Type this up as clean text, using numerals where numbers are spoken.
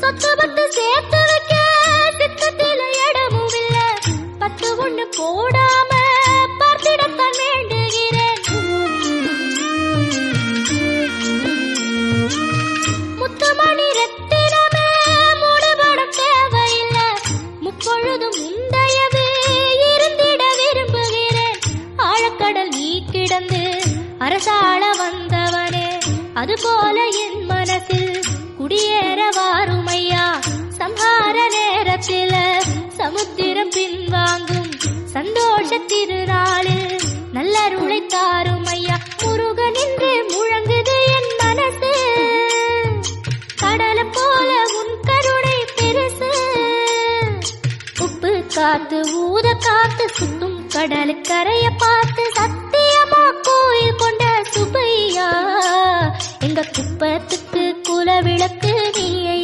சொத்து பத்து சேர்த்து வைக்க சித்தத்தில இடமும் இல்ல. 10 ஒண்ணு போடாம பார்த்திடத்தான் வேண்டுகிறேன். முத்துமணி ரத்தினமே மூடுபட தேவையில்ல. முப்பொழுதும் முந்தையது இருந்திட விரும்புகிறேன். ஆழக்கடல் நீ கிடந்து அரசாள வந்தவனே, அதுபோல என் மனசில் குடியேற வாருமையா. சம்ஹார நேரத்தில சமுத்திரம் பின்வாங்கும் சந்தோஷ திருநாளில் நல்லருளை தாருமையா. முருகன் என்று முழங்குது என் மனசு, கடலை போல உன் கருணை பெருசு. உப்பு காத்து ஊத காத்து சுத்தும் கடலுக்கரைய பார்த்து சத்தியமா கோயில் கொண்ட சுபையா. எங்க குப்பத்துக்கு குல விளக்கு நீ